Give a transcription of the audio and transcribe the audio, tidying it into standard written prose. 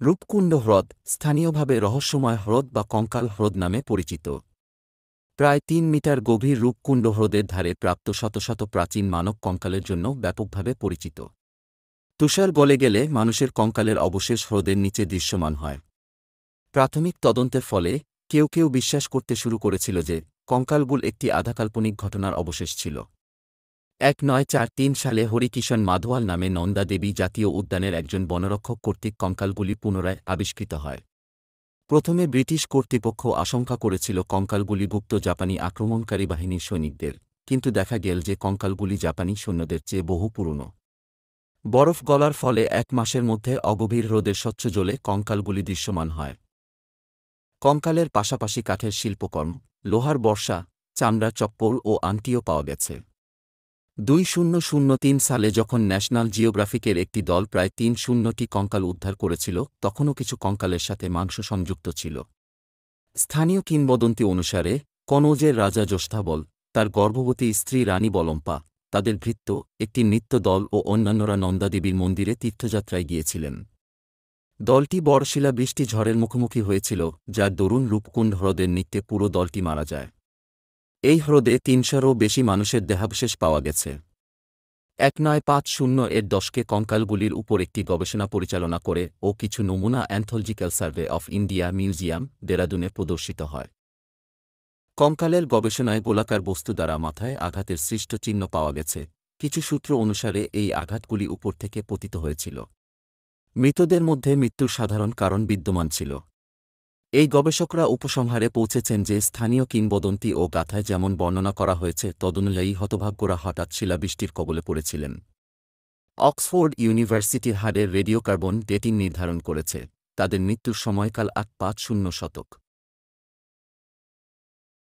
রূপকুণ্ড হ্রদ স্থানীয়ভাবে রহস্যময় হ্রদ বা কঙ্কাল হ্রদ নামে পরিচিত। প্রায় ৩ মিটার গভীর রূপকুণ্ড হ্রদের ধারে প্রাপ্ত শত শত প্রাচীন মানব কঙ্কালের জন্য ব্যাপকভাবে পরিচিত। তুষার গলে গেলে মানুষের কঙ্কালের অবশেষ হ্রদের নিচে দৃশ্যমান হয়। প্রাথমিক তদন্তের ফলে কেউ কেউ বিশ্বাস করতে শুরু করেছিল যে কঙ্কালগুলো একটি আধাকাল্পনিক ঘটনার অবশেষ ছিল। ১৯৪৩ সালে হরিকিষণ মাধওয়াল নামে নন্দা দেবী জাতীয় উদ্যানের একজন বনরক্ষক কর্তৃক কঙ্কালগুলি পুনরায় আবিষ্কৃত হয়। প্রথমে ব্রিটিশ কর্তৃপক্ষ আশঙ্কা করেছিল কঙ্কালগুলি গুপ্ত জাপানি আক্রমণকারী বাহিনীর সৈনিকদের, কিন্তু দেখা গেল যে কঙ্কালগুলি জাপানি সৈন্যদের চেয়ে বহু পুরনো। বরফ গলার ফলে ১ মাসের মধ্যে অগভীর হ্রদের স্বচ্ছ জলে কঙ্কালগুলি দৃশ্যমান হয়। কঙ্কালের পাশাপাশি কাঠের শিল্পকর্ম, লোহার বর্শা, চামড়ার চপ্পল ও আংটিও পাওয়া গেছে। ২০০৩ সালে যখন ন্যাশনাল জিওগ্রাফিকের একটি দল প্রায় ৩০০টি কঙ্কাল উদ্ধার করেছিল, তখনও কিছু কঙ্কালের সাথে মাংস সংযুক্ত ছিল। স্থানীয় কিংবদন্তি অনুসারে কনৌজের রাজা জ্যোষ্ঠাবল, তার গর্ভবতী স্ত্রী রানী বলম্পা, তাদের ভৃত্য, একটি নৃত্য দল ও অন্যান্যরা নন্দাদেবীর মন্দিরে তীর্থযাত্রায় গিয়েছিলেন। দলটি বর্ষিলা বৃষ্টি ঝড়ের মুখোমুখি হয়েছিল, যার দরুন রূপকুণ্ড হ্রদের নৃত্যে পুরো দলটি মারা যায়। এই হ্রদে ৩০০-রও বেশি মানুষের দেহাবশেষ পাওয়া গেছে। ১৯৫০ এর দশকে কঙ্কালগুলির উপর একটি গবেষণা পরিচালনা করে ও কিছু নমুনা অ্যানথোলজিক্যাল সার্ভে অফ ইন্ডিয়া মিউজিয়াম, দেরাদুনে প্রদর্শিত হয়। কঙ্কালের গবেষণায় গোলাকার বস্তু দ্বারা মাথায় আঘাতের সৃষ্ট চিহ্ন পাওয়া গেছে। কিছু সূত্র অনুসারে এই আঘাতগুলি উপর থেকে পতিত হয়েছিল। মৃতদের মধ্যে মৃত্যুর সাধারণ কারণ বিদ্যমান ছিল। এই গবেষকরা উপসংহারে পৌঁছেছেন যে স্থানীয় কিংবদন্তি ও গাথায় যেমন বর্ণনা করা হয়েছে তদনুযায়ী হতভাগ্যরা হঠাৎ শিলাবৃষ্টির কবলে পড়েছিলেন। অক্সফোর্ড ইউনিভার্সিটির হাড়ের রেডিওকার্বন ডেটিং নির্ধারণ করেছে তাদের মৃত্যুর সময়কাল ৮৫০ শতক।